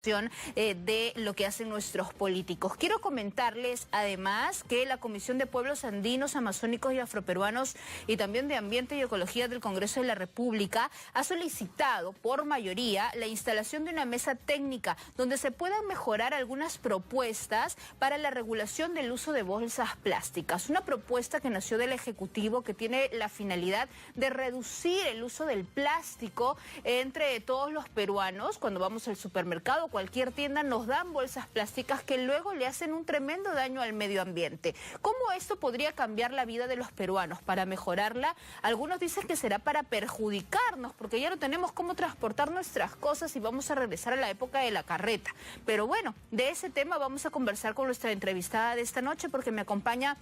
De lo que hacen nuestros políticos. Quiero comentarles además que la Comisión de Pueblos Andinos, Amazónicos y Afroperuanos y también de Ambiente y Ecología del Congreso de la República ha solicitado por mayoría la instalación de una mesa técnica donde se puedan mejorar algunas propuestas para la regulación del uso de bolsas plásticas. Una propuesta que nació del Ejecutivo que tiene la finalidad de reducir el uso del plástico entre todos los peruanos. Cuando vamos al supermercado, cualquier tienda, nos dan bolsas plásticas que luego le hacen un tremendo daño al medio ambiente. ¿Cómo esto podría cambiar la vida de los peruanos? Para mejorarla, algunos dicen que será para perjudicarnos, porque ya no tenemos cómo transportar nuestras cosas y vamos a regresar a la época de la carreta. Pero bueno, de ese tema vamos a conversar con nuestra entrevistada de esta noche, porque me acompaña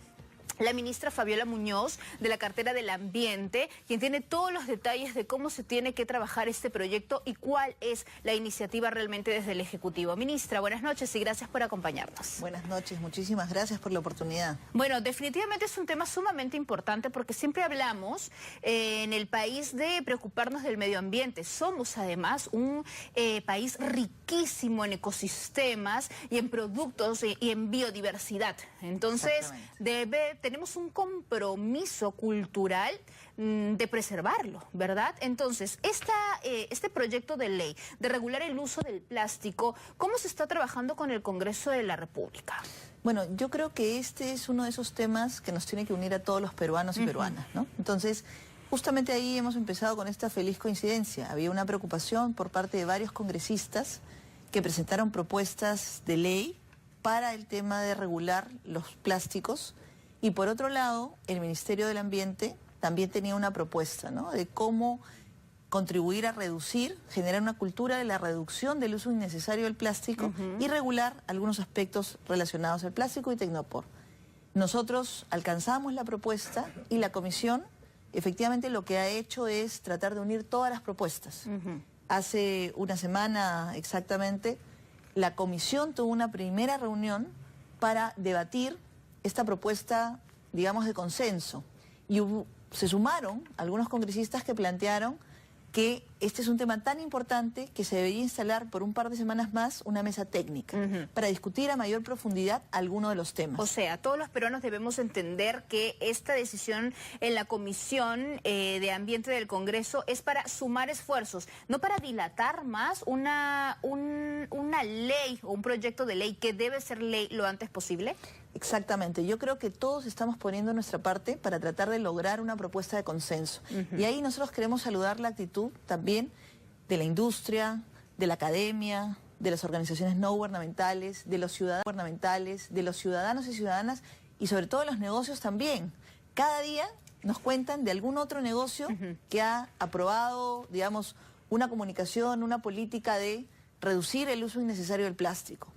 la ministra Fabiola Muñoz, de la cartera del Ambiente, quien tiene todos los detalles de cómo se tiene que trabajar este proyecto y cuál es la iniciativa realmente desde el Ejecutivo. Ministra, buenas noches y gracias por acompañarnos. Buenas noches, muchísimas gracias por la oportunidad. Bueno, definitivamente es un tema sumamente importante porque siempre hablamos en el país de preocuparnos del medio ambiente. Somos además un país riquísimo en ecosistemas y en productos y en biodiversidad. Entonces, tenemos un compromiso cultural de preservarlo, ¿verdad? Entonces, este proyecto de ley de regular el uso del plástico, ¿cómo se está trabajando con el Congreso de la República? Bueno, yo creo que este es uno de esos temas que nos tiene que unir a todos los peruanos y peruanas, ¿no? Entonces, justamente ahí hemos empezado con esta feliz coincidencia. Había una preocupación por parte de varios congresistas que presentaron propuestas de ley para el tema de regular los plásticos. Y por otro lado, el Ministerio del Ambiente también tenía una propuesta, ¿no?, de cómo contribuir a reducir, generar una cultura de la reducción del uso innecesario del plástico y regular algunos aspectos relacionados al plástico y Tecnopor. Nosotros alcanzamos la propuesta y la comisión efectivamente lo que ha hecho es tratar de unir todas las propuestas. Hace una semana exactamente, la comisión tuvo una primera reunión para debatir esta propuesta, digamos, de consenso. Y se sumaron algunos congresistas que plantearon que este es un tema tan importante que se debería instalar por un par de semanas más una mesa técnica para discutir a mayor profundidad algunos de los temas. O sea, todos los peruanos debemos entender que esta decisión en la Comisión de Ambiente del Congreso es para sumar esfuerzos, no para dilatar más una ley o un proyecto de ley que debe ser ley lo antes posible. Exactamente, yo creo que todos estamos poniendo nuestra parte para tratar de lograr una propuesta de consenso. Y ahí nosotros queremos saludar la actitud también de la industria, de la academia, de las organizaciones no gubernamentales, de los ciudadanos y ciudadanas y sobre todo de los negocios también. Cada día nos cuentan de algún otro negocio que ha aprobado, digamos, una comunicación, una política de reducir el uso innecesario del plástico.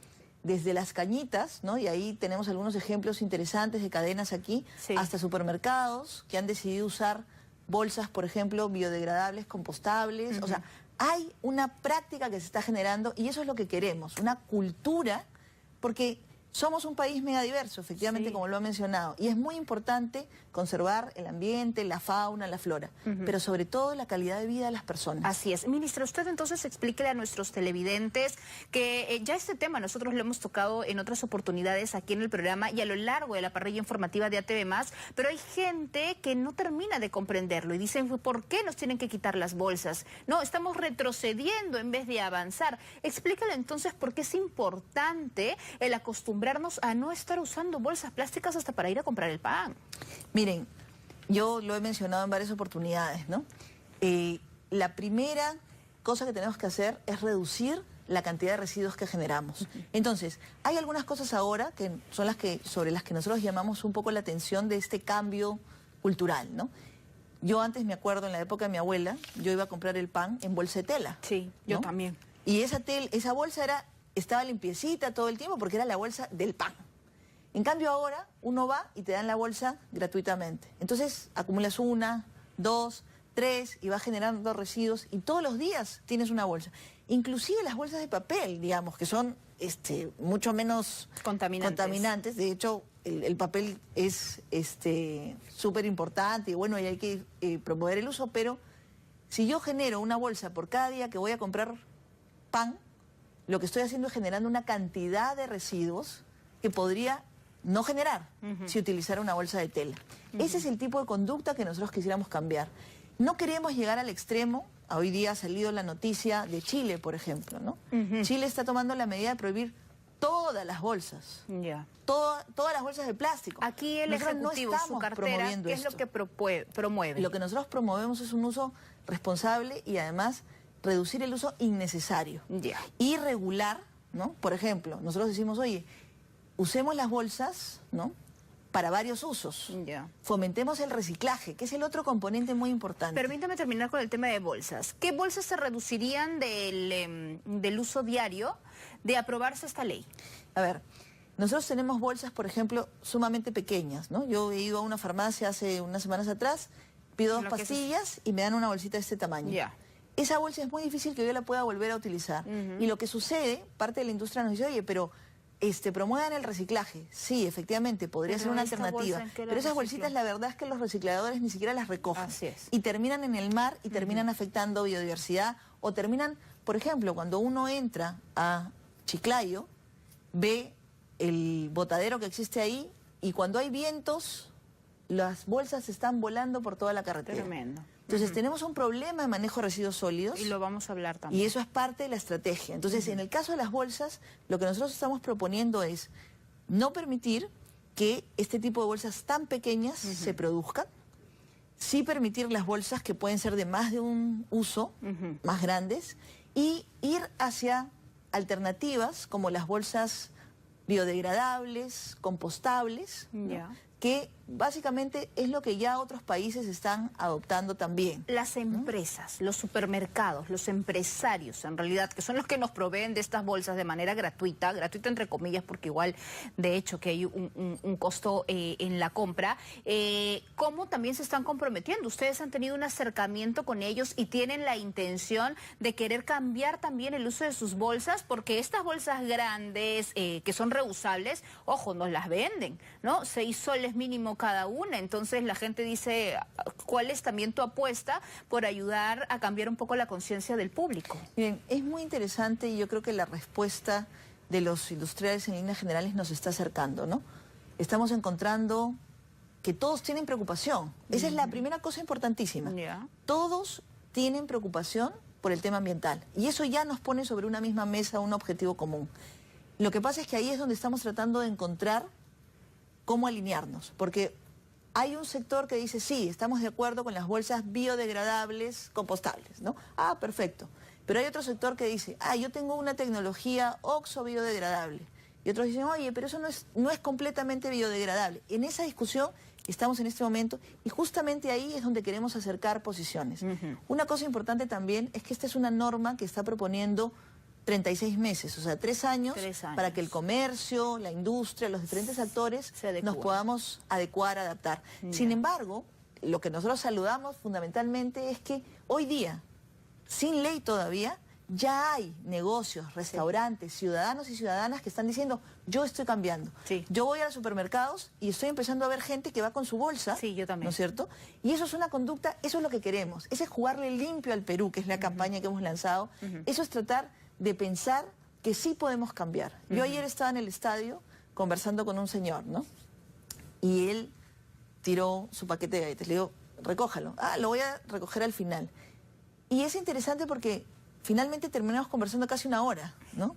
Desde las cañitas, ¿no?, y ahí tenemos algunos ejemplos interesantes de cadenas aquí, hasta supermercados que han decidido usar bolsas, por ejemplo, biodegradables, compostables. O sea, hay una práctica que se está generando y eso es lo que queremos, una cultura, porque somos un país megadiverso, efectivamente, como lo ha mencionado, y es muy importante conservar el ambiente, la fauna, la flora, pero sobre todo la calidad de vida de las personas. Así es. Ministra, usted entonces explíquele a nuestros televidentes que ya este tema nosotros lo hemos tocado en otras oportunidades aquí en el programa y a lo largo de la parrilla informativa de ATV+, pero hay gente que no termina de comprenderlo y dicen, ¿por qué nos tienen que quitar las bolsas? No, estamos retrocediendo en vez de avanzar. Explíquele entonces por qué es importante el acostumbrarnos a no estar usando bolsas plásticas hasta para ir a comprar el pan. Miren, yo lo he mencionado en varias oportunidades, ¿no? La primera cosa que tenemos que hacer es reducir la cantidad de residuos que generamos. Entonces, hay algunas cosas ahora que son sobre las que nosotros llamamos un poco la atención de este cambio cultural, ¿no? Yo antes me acuerdo, en la época de mi abuela, yo iba a comprar el pan en bolsa de tela. Sí, ¿no? yo también. Y esa bolsa estaba limpiecita todo el tiempo porque era la bolsa del pan. En cambio ahora uno va y te dan la bolsa gratuitamente. Entonces acumulas 1, 2, 3 y vas generando residuos y todos los días tienes una bolsa. Inclusive las bolsas de papel, digamos, que son mucho menos contaminantes. De hecho, el papel es súper importante y bueno, y hay que promover el uso, pero si yo genero una bolsa por cada día que voy a comprar pan, lo que estoy haciendo es generando una cantidad de residuos que podría no generar si utilizara una bolsa de tela. Ese es el tipo de conducta que nosotros quisiéramos cambiar. No queremos llegar al extremo. Hoy día ha salido la noticia de Chile, por ejemplo, ¿no? Chile está tomando la medida de prohibir todas las bolsas, todas las bolsas de plástico. Aquí el nosotros Ejecutivo, no estamos su cartera, promoviendo ¿qué es lo que promueve? Lo que nosotros promovemos es un uso responsable y además reducir el uso innecesario. Y regular, ¿no? Por ejemplo, nosotros decimos, oye, usemos las bolsas, ¿no?, para varios usos. Fomentemos el reciclaje, que es el otro componente muy importante. Permítame terminar con el tema de bolsas. ¿Qué bolsas se reducirían del uso diario de aprobarse esta ley? A ver, nosotros tenemos bolsas, por ejemplo, sumamente pequeñas, ¿no? Yo he ido a una farmacia hace unas semanas atrás, pido 2 pastillas y me dan una bolsita de este tamaño. Esa bolsa es muy difícil que yo la pueda volver a utilizar. Y lo que sucede, parte de la industria nos dice, oye, pero promuevan el reciclaje. Sí, efectivamente, podría ser una alternativa. Pero esas bolsitas, la verdad es que los recicladores ni siquiera las recogen. Así es. Y terminan en el mar y terminan afectando biodiversidad. O terminan, por ejemplo, cuando uno entra a Chiclayo, ve el botadero que existe ahí y cuando hay vientos, las bolsas están volando por toda la carretera. Tremendo. Entonces tenemos un problema de manejo de residuos sólidos. Y lo vamos a hablar también. Y eso es parte de la estrategia. Entonces, en el caso de las bolsas, lo que nosotros estamos proponiendo es no permitir que este tipo de bolsas tan pequeñas se produzcan, sí permitir las bolsas que pueden ser de más de un uso, más grandes, y ir hacia alternativas como las bolsas biodegradables, compostables, ¿no?, que básicamente es lo que ya otros países están adoptando también. Las empresas, los supermercados, los empresarios, en realidad, que son los que nos proveen de estas bolsas de manera gratuita entre comillas, porque igual, de hecho, que hay un costo en la compra, ¿cómo también se están comprometiendo? Ustedes han tenido un acercamiento con ellos y tienen la intención de querer cambiar también el uso de sus bolsas, porque estas bolsas grandes, que son reusables, ojo, nos las venden, ¿no? 6 soles mínimo cada una. Entonces la gente dice, ¿cuál es también tu apuesta por ayudar a cambiar un poco la conciencia del público? Miren, es muy interesante y yo creo que la respuesta de los industriales en líneas generales nos está acercando, ¿no? Estamos encontrando que todos tienen preocupación. Esa es la primera cosa importantísima. Todos tienen preocupación por el tema ambiental y eso ya nos pone sobre una misma mesa un objetivo común. Lo que pasa es que ahí es donde estamos tratando de encontrar cómo alinearnos, porque hay un sector que dice, sí, estamos de acuerdo con las bolsas biodegradables, compostables, ¿no? Ah, perfecto. Pero hay otro sector que dice, yo tengo una tecnología OXO biodegradable. Y otros dicen, oye, pero eso no es completamente biodegradable. En esa discusión estamos en este momento y justamente ahí es donde queremos acercar posiciones. Una cosa importante también es que esta es una norma que está proponiendo 36 meses, o sea, 3 años para que el comercio, la industria, los diferentes actores nos podamos adecuar, adaptar. Sin embargo, lo que nosotros saludamos fundamentalmente es que hoy día, sin ley todavía, ya hay negocios, restaurantes, ciudadanos y ciudadanas que están diciendo, yo estoy cambiando. Yo voy a los supermercados y estoy empezando a ver gente que va con su bolsa, yo también, ¿no es cierto? Y eso es una conducta, eso es lo que queremos. Ese es jugarle limpio al Perú, que es la campaña que hemos lanzado. Eso es tratar de pensar que sí podemos cambiar. Yo ayer estaba en el estadio conversando con un señor, ¿no? Y él tiró su paquete de galletas. Le digo, recójalo. Lo voy a recoger al final. Y es interesante porque finalmente terminamos conversando casi 1 hora, ¿no?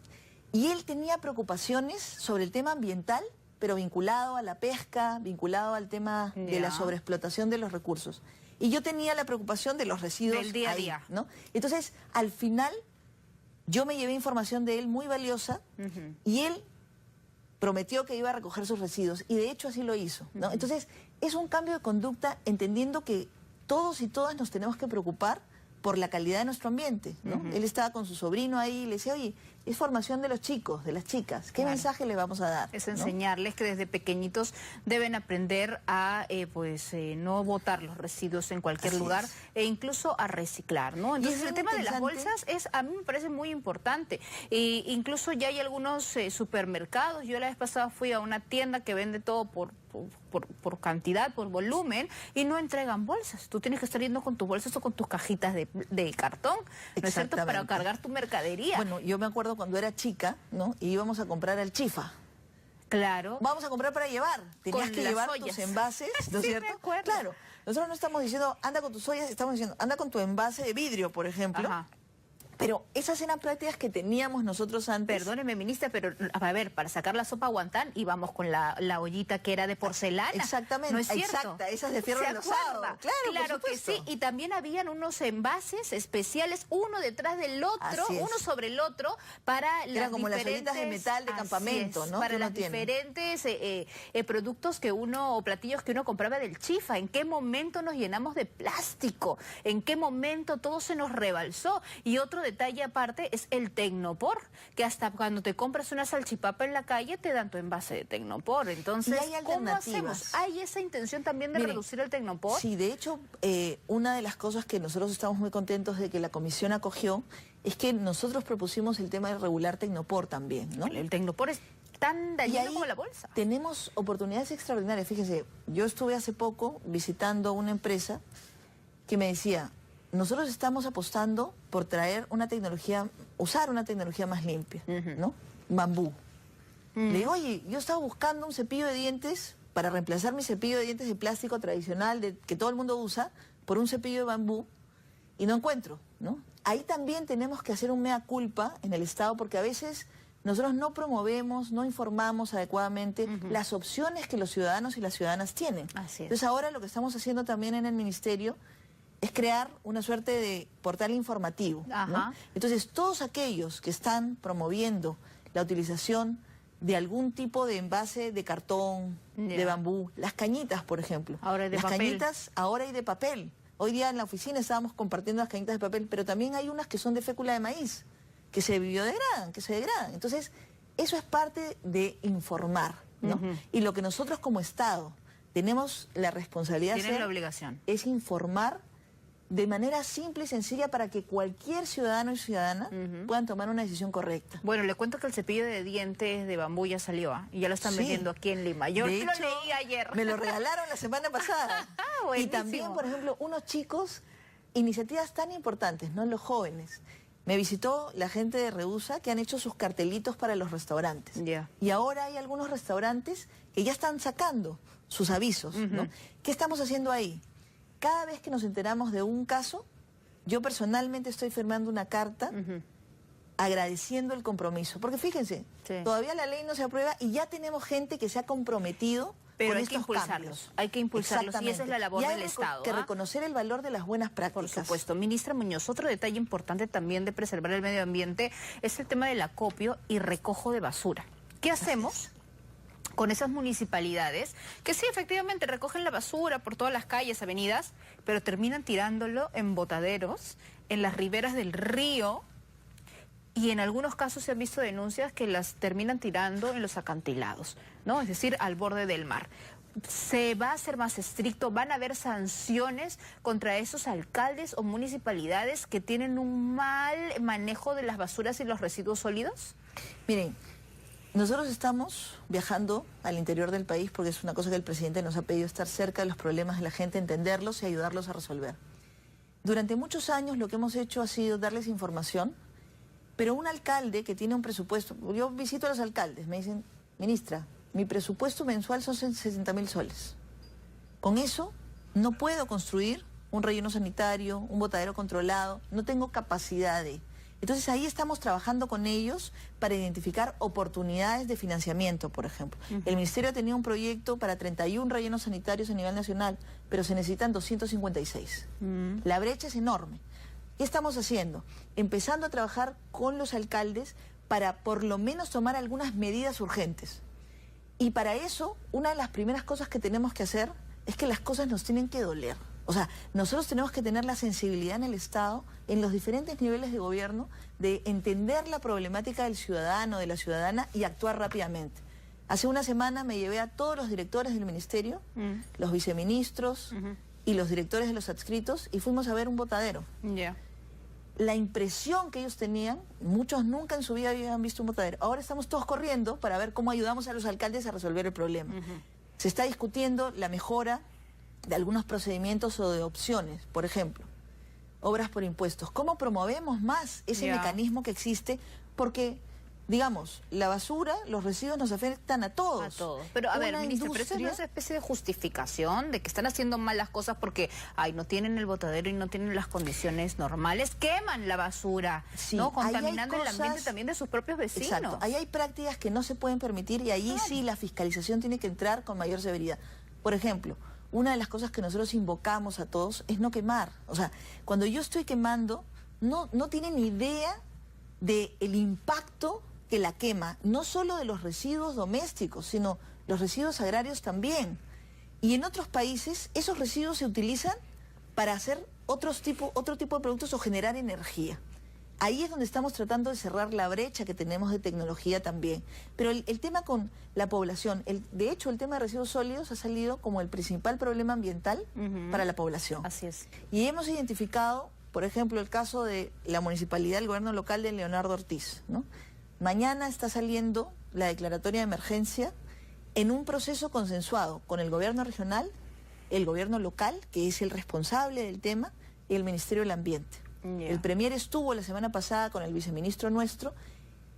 Y él tenía preocupaciones sobre el tema ambiental, pero vinculado a la pesca, vinculado al tema de la sobreexplotación de los recursos. Y yo tenía la preocupación de los residuos del día a día, ¿no? Entonces, al final, yo me llevé información de él muy valiosa y él prometió que iba a recoger sus residuos y de hecho así lo hizo, ¿no? Entonces, es un cambio de conducta entendiendo que todos y todas nos tenemos que preocupar por la calidad de nuestro ambiente, ¿no? Él estaba con su sobrino ahí y le decía, oye, es formación de los chicos, de las chicas, ¿qué mensaje le vamos a dar? Es enseñarles que desde pequeñitos deben aprender a no botar los residuos en cualquier lugar e incluso a reciclar, ¿no? Entonces el tema de las bolsas a mí me parece muy importante. Incluso ya hay algunos supermercados, yo la vez pasada fui a una tienda que vende todo por cantidad, por volumen, y no entregan bolsas. Tú tienes que estar yendo con tus bolsas o con tus cajitas de cartón, ¿no es cierto?, para cargar tu mercadería. Bueno, yo me acuerdo recuerdo cuando era chica, ¿no? Y íbamos a comprar al Chifa. Claro. Vamos a comprar para llevar. Tenías Con que las llevar ollas. tus envases, ¿no es Sí, cierto? me acuerdo. Claro. Nosotros no estamos diciendo, anda con tus ollas, estamos diciendo, anda con tu envase de vidrio, por ejemplo. Ajá. Pero esas eran prácticas que teníamos nosotros antes. Perdóneme, ministra, pero a ver, para sacar la sopa guantán íbamos con la ollita que era de porcelana. Exactamente, ¿No es cierto? exacta, esas de fierro ¿Se enlosado. acuerda? Claro, por que sí. supuesto. Y también habían unos envases especiales, uno detrás del otro, Así es. uno sobre el otro, para Eran como las ollitas de metal de así campamento, es, ¿no? para Que uno los tiene. diferentes productos que uno, o platillos que uno compraba del Chifa. ¿En qué momento nos llenamos de plástico? ¿En qué momento todo se nos rebalsó? Y otro detalle aparte es el Tecnopor, que hasta cuando te compras una salchipapa en la calle te dan tu envase de Tecnopor. Entonces, Y hay ¿cómo alternativas. hacemos? ¿Hay esa intención también de Miren, reducir el Tecnopor? Sí, de hecho, una de las cosas que nosotros estamos muy contentos de que la comisión acogió es que nosotros propusimos el tema de regular Tecnopor también, ¿no? El Tecnopor es tan Y dañino ahí como la bolsa. tenemos oportunidades extraordinarias. Fíjese, yo estuve hace poco visitando una empresa que me decía, nosotros estamos apostando por traer una tecnología, usar una tecnología más limpia, ¿no? Bambú. Le digo, oye, yo estaba buscando un cepillo de dientes para reemplazar mi cepillo de dientes de plástico tradicional que todo el mundo usa por un cepillo de bambú y no encuentro, ¿no? Ahí también tenemos que hacer un mea culpa en el Estado porque a veces nosotros no promovemos, no informamos adecuadamente las opciones que los ciudadanos y las ciudadanas tienen. Así es. Entonces ahora lo que estamos haciendo también en el Ministerio es crear una suerte de portal informativo, ¿no? Ajá. Entonces todos aquellos que están promoviendo la utilización de algún tipo de envase de cartón, Ya. de bambú, las cañitas, por ejemplo. Ahora hay de las papel. cañitas ahora hay de papel. Hoy día en la oficina estábamos compartiendo las cañitas de papel, pero también hay unas que son de fécula de maíz, que se biodegradan, que se degradan. Entonces, eso es parte de informar, ¿no? Y lo que nosotros como Estado tenemos la responsabilidad de Tienen hacer la obligación. es informar de manera simple y sencilla para que cualquier ciudadano y ciudadana puedan tomar una decisión correcta. Bueno, le cuento que el cepillo de dientes de bambú ya salió, y ya lo están Sí. vendiendo aquí en Lima. Yo De lo hecho, leí ayer. me lo regalaron la semana pasada. Y Buenísimo. también, por ejemplo, unos chicos, iniciativas tan importantes, ¿no? Los jóvenes. Me visitó la gente de Reusa que han hecho sus cartelitos para los restaurantes. Ya. Y ahora hay algunos restaurantes que ya están sacando sus avisos, ¿no? ¿Qué estamos haciendo ahí? Cada vez que nos enteramos de un caso, yo personalmente estoy firmando una carta agradeciendo el compromiso. Porque fíjense, Sí. todavía la ley no se aprueba y ya tenemos gente que se ha comprometido Pero con hay que estos impulsarlos, cambios. hay que impulsarlos, y esa es la Exactamente. labor Y hay del Estado. que ¿Ah? reconocer el valor de las buenas Por prácticas. supuesto. Ministra Muñoz, otro detalle importante también de preservar el medio ambiente es el tema del acopio y recojo de basura. ¿Qué hacemos con esas municipalidades que sí, efectivamente, recogen la basura por todas las calles, avenidas, pero terminan tirándolo en botaderos, en las riberas del río, y en algunos casos se han visto denuncias que las terminan tirando en los acantilados, ¿no? Es decir, al borde del mar? ¿Se va a hacer más estricto? ¿Van a haber sanciones contra esos alcaldes o municipalidades que tienen un mal manejo de las basuras y los residuos sólidos? Miren, nosotros estamos viajando al interior del país porque es una cosa que el presidente nos ha pedido, estar cerca de los problemas de la gente, entenderlos y ayudarlos a resolver. Durante muchos años lo que hemos hecho ha sido darles información, pero un alcalde que tiene un presupuesto, yo visito a los alcaldes, me dicen, ministra, mi presupuesto mensual son 60.000 soles. Con eso no puedo construir un relleno sanitario, un botadero controlado, no tengo capacidad de... Entonces ahí estamos trabajando con ellos para identificar oportunidades de financiamiento, por ejemplo. El Ministerio tenía un proyecto para 31 rellenos sanitarios a nivel nacional, pero se necesitan 256. La brecha es enorme. ¿Qué estamos haciendo? Empezando a trabajar con los alcaldes para por lo menos tomar algunas medidas urgentes. Y para eso, una de las primeras cosas que tenemos que hacer es que las cosas nos tienen que doler. O sea, nosotros tenemos que tener la sensibilidad en el Estado, en los diferentes niveles de gobierno, de entender la problemática del ciudadano, de la ciudadana y actuar rápidamente. Hace una semana me llevé a todos los directores del ministerio, los viceministros y los directores de los adscritos y fuimos a ver un botadero. Ya. La impresión que ellos tenían, muchos nunca en su vida habían visto un botadero. Ahora estamos todos corriendo para ver cómo ayudamos a los alcaldes a resolver el problema. Se está discutiendo la mejora de algunos procedimientos o de opciones. Por ejemplo, obras por impuestos? ¿Cómo promovemos más ese mecanismo que existe? Porque, digamos, la basura, los residuos nos afectan a todos. A todos. Pero, a ver, ministro, pero eso no es una especie de justificación de que están haciendo mal las cosas porque, no tienen el botadero y no tienen las condiciones normales. Queman la basura, sí, ¿no? Contaminando el ambiente también de sus propios vecinos. Exacto. Ahí hay prácticas que no se pueden permitir y ahí sí la fiscalización tiene que entrar con mayor severidad. Por ejemplo, una de las cosas que nosotros invocamos a todos es no quemar. O sea, cuando yo estoy quemando, no tienen idea del impacto que la quema, no solo de los residuos domésticos, sino los residuos agrarios también. Y en otros países esos residuos se utilizan para hacer otro tipo de productos o generar energía. Ahí es donde estamos tratando de cerrar la brecha que tenemos de tecnología también. Pero el tema con la población, de hecho el tema de residuos sólidos ha salido como el principal problema ambiental para la población. Así es. Y hemos identificado, por ejemplo, el caso de la municipalidad, el gobierno local de Leonardo Ortiz, ¿no? Mañana está saliendo la declaratoria de emergencia en un proceso consensuado con el gobierno regional, el gobierno local, que es el responsable del tema, y el Ministerio del Ambiente. El Premier estuvo la semana pasada con el viceministro nuestro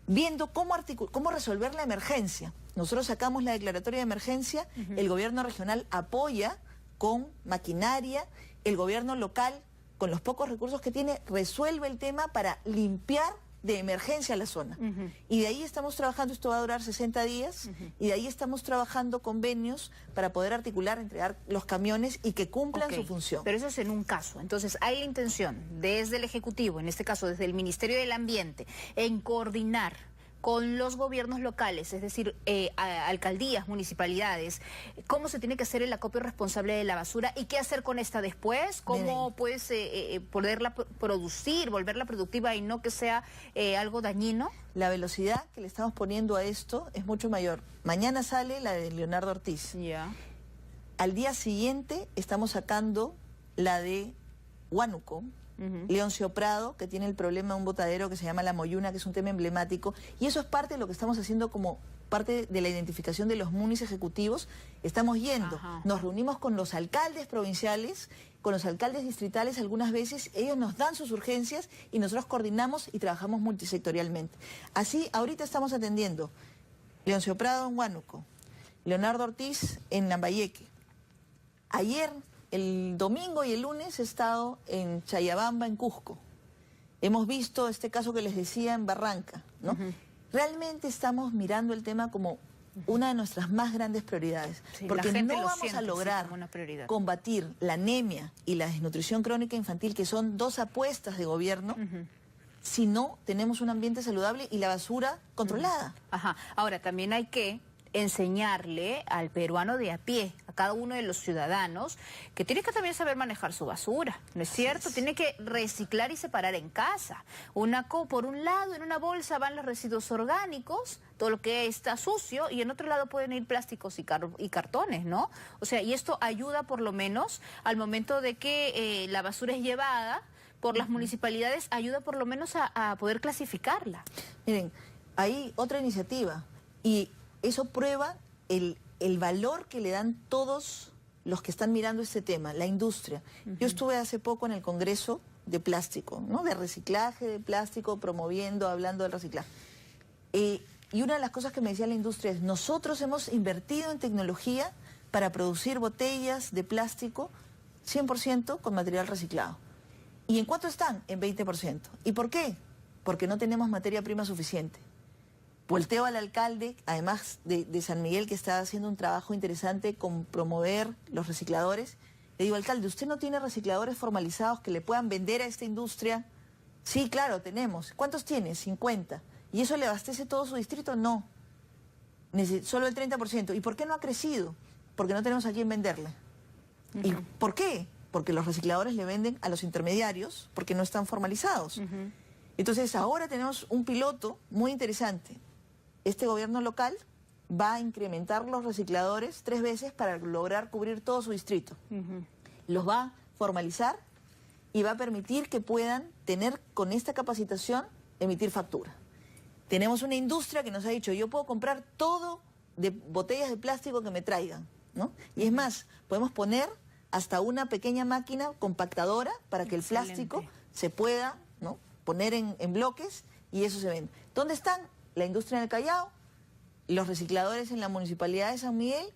viendo cómo resolver la emergencia. Nosotros sacamos la declaratoria de emergencia, el gobierno regional apoya con maquinaria, el gobierno local, con los pocos recursos que tiene, resuelve el tema para limpiar de emergencia la zona. Y de ahí estamos trabajando, esto va a durar 60 días, y de ahí estamos trabajando convenios para poder articular, entregar los camiones y que cumplan su función. Pero eso es en un caso. Entonces, hay la intención desde el Ejecutivo, en este caso desde el Ministerio del Ambiente, en coordinar con los gobiernos locales, es decir, alcaldías, municipalidades, cómo se tiene que hacer el acopio responsable de la basura y qué hacer con esta después, cómo puedes poderla producir, volverla productiva y no que sea algo dañino. La velocidad que le estamos poniendo a esto es mucho mayor. Mañana sale la de Leonardo Ortiz. Al día siguiente estamos sacando la de Huánuco, Leoncio Prado, que tiene el problema de un botadero que se llama La Moyuna, que es un tema emblemático, y eso es parte de lo que estamos haciendo como parte de la identificación de los munis ejecutivos. Estamos yendo, nos reunimos con los alcaldes provinciales, con los alcaldes distritales algunas veces, ellos nos dan sus urgencias y nosotros coordinamos y trabajamos multisectorialmente. Así, ahorita estamos atendiendo Leoncio Prado en Huánuco, Leonardo Ortiz en Lambayeque. Ayer, el domingo y el lunes he estado en Chayabamba, en Cusco. Hemos visto este caso que les decía en Barranca, ¿no? Realmente estamos mirando el tema como una de nuestras más grandes prioridades, porque no vamos a lograr combatir la anemia y la desnutrición crónica infantil, que son dos apuestas de gobierno, si no tenemos un ambiente saludable y la basura controlada. Ahora, también hay que enseñarle al peruano de a pie, a cada uno de los ciudadanos, que tiene que también saber manejar su basura, ¿no es cierto? Tiene que reciclar y separar en casa. Por un lado, en una bolsa van los residuos orgánicos, todo lo que está sucio, y en otro lado pueden ir plásticos y cartones, ¿no? O sea, y esto ayuda por lo menos al momento de que la basura es llevada por las municipalidades, ayuda por lo menos a poder clasificarla. Miren, hay otra iniciativa, y eso prueba el valor que le dan todos los que están mirando este tema, la industria. Yo estuve hace poco en el Congreso de Plástico, ¿no? De reciclaje de plástico, promoviendo, hablando del reciclaje. Y una de las cosas que me decía la industria es, nosotros hemos invertido en tecnología para producir botellas de plástico 100% con material reciclado. ¿Y en cuánto están? En 20%. ¿Y por qué? Porque no tenemos materia prima suficiente. Volteo al alcalde, además de San Miguel, que está haciendo un trabajo interesante con promover los recicladores. Le digo, alcalde, ¿usted no tiene recicladores formalizados que le puedan vender a esta industria? Sí, claro, tenemos. ¿Cuántos tiene? 50. ¿Y eso le abastece todo su distrito? No. Solo el 30%. ¿Y por qué no ha crecido? Porque no tenemos a quién venderle. ¿Y por qué? Porque los recicladores le venden a los intermediarios porque no están formalizados. Entonces, ahora tenemos un piloto muy interesante. Este gobierno local va a incrementar los recicladores 3 veces para lograr cubrir todo su distrito. Los va a formalizar y va a permitir que puedan tener con esta capacitación, emitir factura. Tenemos una industria que nos ha dicho, yo puedo comprar todo de botellas de plástico que me traigan, ¿no? Y es más, podemos poner hasta una pequeña máquina compactadora para que el plástico se pueda, ¿no?, poner en bloques y eso se vende. ¿Dónde están? La industria en el Callao, los recicladores en la Municipalidad de San Miguel,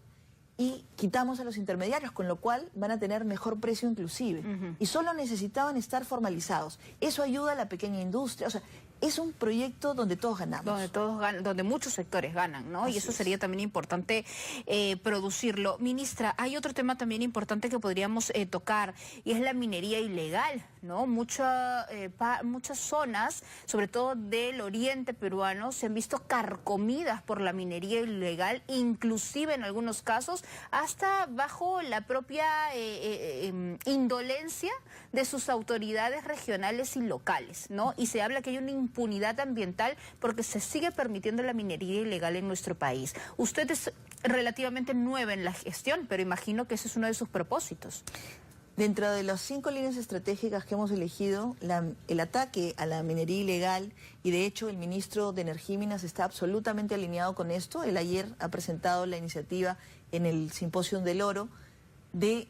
y quitamos a los intermediarios, con lo cual van a tener mejor precio inclusive. Y solo necesitaban estar formalizados. Eso ayuda a la pequeña industria. O sea, es un proyecto donde todos ganamos. Donde todos ganan, donde muchos sectores ganan, ¿no? Así y eso sería también importante producirlo. Ministra, hay otro tema también importante que podríamos tocar, y es la minería ilegal, ¿no? Muchas zonas, sobre todo del oriente peruano, se han visto carcomidas por la minería ilegal, inclusive en algunos casos, hasta bajo la propia indolencia de sus autoridades regionales y locales, ¿no? Y se habla que hay una impunidad ambiental porque se sigue permitiendo la minería ilegal en nuestro país. Usted es relativamente nueva en la gestión, pero imagino que ese es uno de sus propósitos. Dentro de las 5 líneas estratégicas que hemos elegido, el ataque a la minería ilegal, y de hecho el ministro de Energía y Minas está absolutamente alineado con esto. Él ayer ha presentado la iniciativa en el Simposio del Oro de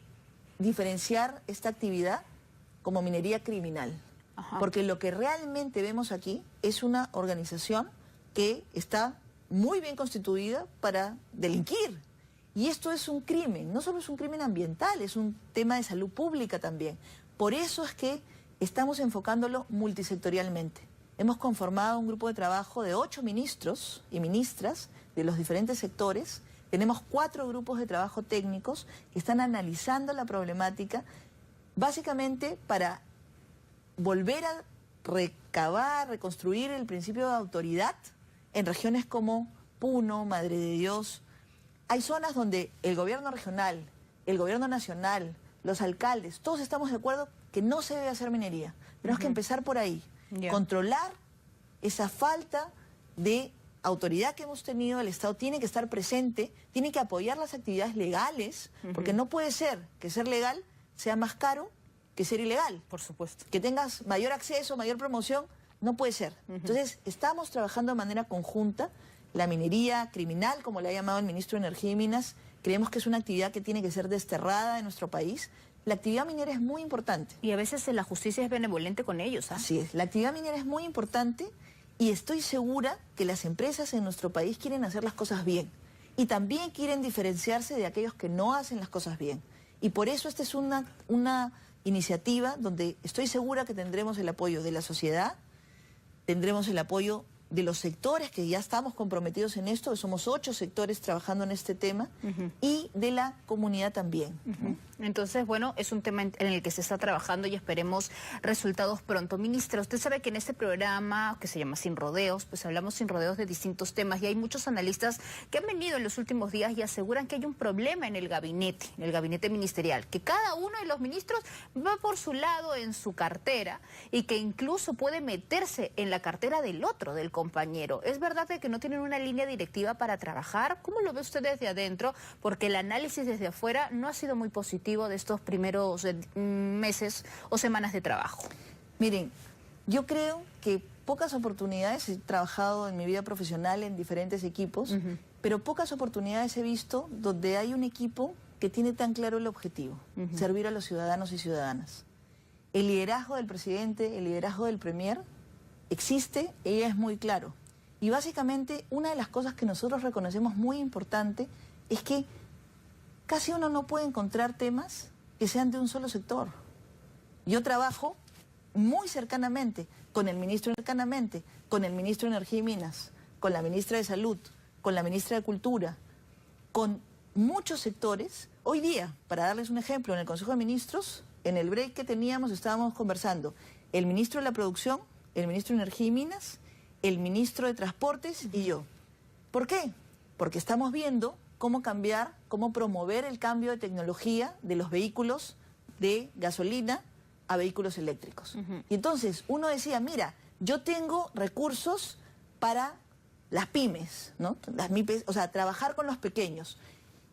diferenciar esta actividad como minería criminal. Porque lo que realmente vemos aquí es una organización que está muy bien constituida para delinquir. Y esto es un crimen, no solo es un crimen ambiental, es un tema de salud pública también. Por eso es que estamos enfocándolo multisectorialmente. Hemos conformado un grupo de trabajo de 8 ministros y ministras de los diferentes sectores. Tenemos 4 grupos de trabajo técnicos que están analizando la problemática, básicamente para volver a recabar, reconstruir el principio de autoridad en regiones como Puno, Madre de Dios. Hay zonas donde el gobierno regional, el gobierno nacional, los alcaldes, todos estamos de acuerdo que no se debe hacer minería. Tenemos que empezar por ahí, controlar esa falta de autoridad que hemos tenido. El Estado tiene que estar presente, tiene que apoyar las actividades legales, porque no puede ser que ser legal sea más caro que ser ilegal. Por supuesto. Que tengas mayor acceso, mayor promoción, no puede ser. Entonces, estamos trabajando de manera conjunta. La minería criminal, como le ha llamado el ministro de Energía y Minas, creemos que es una actividad que tiene que ser desterrada de nuestro país. La actividad minera es muy importante. Y a veces la justicia es benevolente con ellos, ¿ah? Así es, la actividad minera es muy importante y estoy segura que las empresas en nuestro país quieren hacer las cosas bien. Y también quieren diferenciarse de aquellos que no hacen las cosas bien. Y por eso esta es una iniciativa donde estoy segura que tendremos el apoyo de la sociedad, tendremos el apoyo de los sectores que ya estamos comprometidos en esto, que somos 8 sectores trabajando en este tema, y de la comunidad también. Entonces, bueno, es un tema en el que se está trabajando y esperemos resultados pronto. Ministra, usted sabe que en este programa, que se llama Sin Rodeos, pues hablamos sin rodeos de distintos temas, y hay muchos analistas que han venido en los últimos días y aseguran que hay un problema en el gabinete ministerial, que cada uno de los ministros va por su lado en su cartera y que incluso puede meterse en la cartera del otro, del compañero. ¿Es verdad que no tienen una línea directiva para trabajar? ¿Cómo lo ve usted desde adentro? Porque el análisis desde afuera no ha sido muy positivo de estos primeros meses o semanas de trabajo. Miren, yo creo que pocas oportunidades, he trabajado en mi vida profesional en diferentes equipos, pero pocas oportunidades he visto donde hay un equipo que tiene tan claro el objetivo, servir a los ciudadanos y ciudadanas. El liderazgo del presidente, el liderazgo del premier existe, ella es muy claro. Y básicamente una de las cosas que nosotros reconocemos muy importante es que casi uno no puede encontrar temas que sean de un solo sector. Yo trabajo muy cercanamente con el ministro de Energía y Minas, con la ministra de Salud, con la ministra de Cultura, con muchos sectores. Hoy día, para darles un ejemplo, en el Consejo de Ministros, en el break que teníamos, estábamos conversando el ministro de la Producción, el ministro de Energía y Minas, el ministro de Transportes y yo. ¿Por qué? Porque estamos viendo cómo cambiar, cómo promover el cambio de tecnología de los vehículos de gasolina a vehículos eléctricos. Y entonces uno decía, mira, yo tengo recursos para las pymes, ¿no? Las MIPES, o sea, trabajar con los pequeños,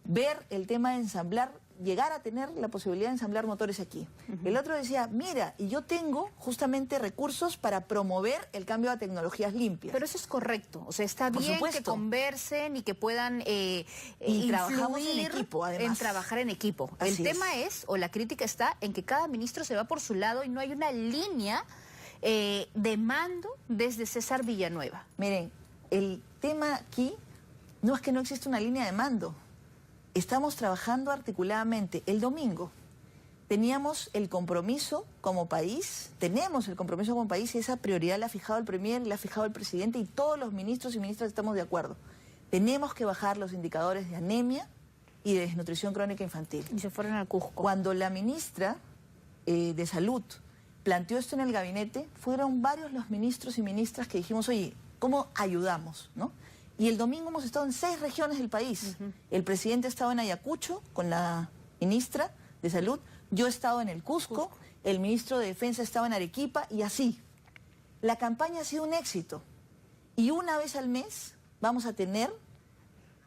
ver el tema de ensamblar llegar a tener la posibilidad de ensamblar motores aquí. El otro decía, mira, y yo tengo justamente recursos para promover el cambio a tecnologías limpias. Pero eso es correcto, o sea, está Por bien supuesto. que conversen y que puedan Y trabajamos en equipo, además. en trabajar en equipo. Así El tema es, o la crítica está, en que cada ministro se va por su lado y no hay una línea de mando desde César Villanueva. Miren, el tema aquí no es que no existe una línea de mando. Estamos trabajando articuladamente. El domingo teníamos el compromiso como país, tenemos el compromiso como país y esa prioridad la ha fijado el Premier, la ha fijado el presidente y todos los ministros y ministras estamos de acuerdo. Tenemos que bajar los indicadores de anemia y de desnutrición crónica infantil. Y se fueron al Cusco. Cuando la ministra de Salud planteó esto en el gabinete, fueron varios los ministros y ministras que dijimos, oye, ¿cómo ayudamos? ¿No? Y el domingo hemos estado en 6 regiones del país. El presidente estaba en Ayacucho con la ministra de Salud, yo he estado en el Cusco, el ministro de Defensa estaba en Arequipa y así. La campaña ha sido un éxito. Y una vez al mes vamos a tener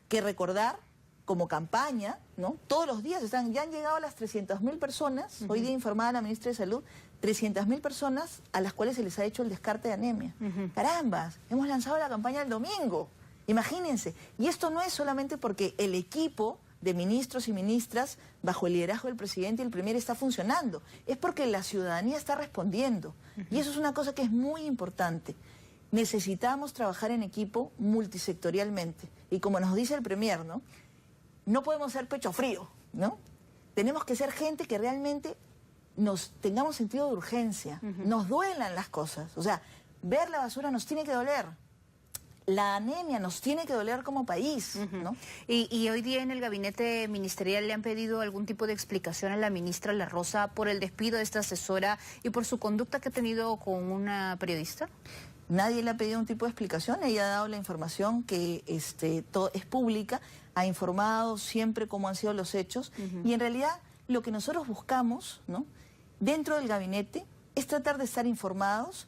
que recordar como campaña, ¿no? Todos los días ya han llegado a las 300.000 personas, hoy día informada la ministra de Salud, 300.000 personas a las cuales se les ha hecho el descarte de anemia. Carambas, hemos lanzado la campaña el domingo. Imagínense, y esto no es solamente porque el equipo de ministros y ministras bajo el liderazgo del presidente y el premier está funcionando, es porque la ciudadanía está respondiendo. Y eso es una cosa que es muy importante. Necesitamos trabajar en equipo multisectorialmente. Y como nos dice el premier, ¿no? No podemos ser pecho frío, ¿no? Tenemos que ser gente que realmente tengamos sentido de urgencia, nos duelan las cosas. O sea, ver la basura nos tiene que doler. La anemia nos tiene que doler como país, ¿no? Y hoy día en el gabinete ministerial le han pedido algún tipo de explicación a la ministra La Rosa por el despido de esta asesora y por su conducta que ha tenido con una periodista. Nadie le ha pedido un tipo de explicación, ella ha dado la información que es pública, ha informado siempre cómo han sido los hechos y en realidad lo que nosotros buscamos, ¿no? Dentro del gabinete es tratar de estar informados.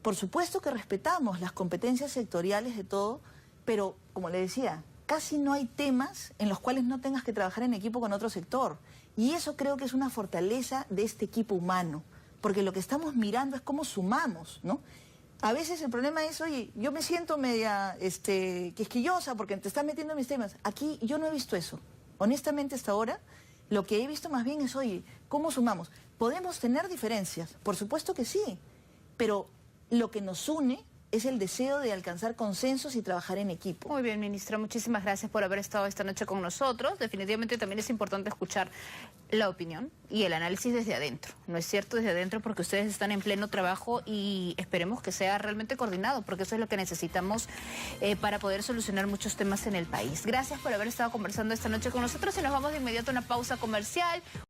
Por supuesto que respetamos las competencias sectoriales de todo, pero como le decía, casi no hay temas en los cuales no tengas que trabajar en equipo con otro sector. Y eso creo que es una fortaleza de este equipo humano, porque lo que estamos mirando es cómo sumamos, ¿no? A veces el problema es, oye, yo me siento media quisquillosa porque te estás metiendo en mis temas. Aquí yo no he visto eso. Honestamente hasta ahora, lo que he visto más bien es, oye, ¿cómo sumamos? Podemos tener diferencias, por supuesto que sí, pero lo que nos une es el deseo de alcanzar consensos y trabajar en equipo. Muy bien, ministra, muchísimas gracias por haber estado esta noche con nosotros. Definitivamente también es importante escuchar la opinión y el análisis desde adentro. ¿No es cierto? Desde adentro, porque ustedes están en pleno trabajo y esperemos que sea realmente coordinado, porque eso es lo que necesitamos para poder solucionar muchos temas en el país. Gracias por haber estado conversando esta noche con nosotros y nos vamos de inmediato a una pausa comercial.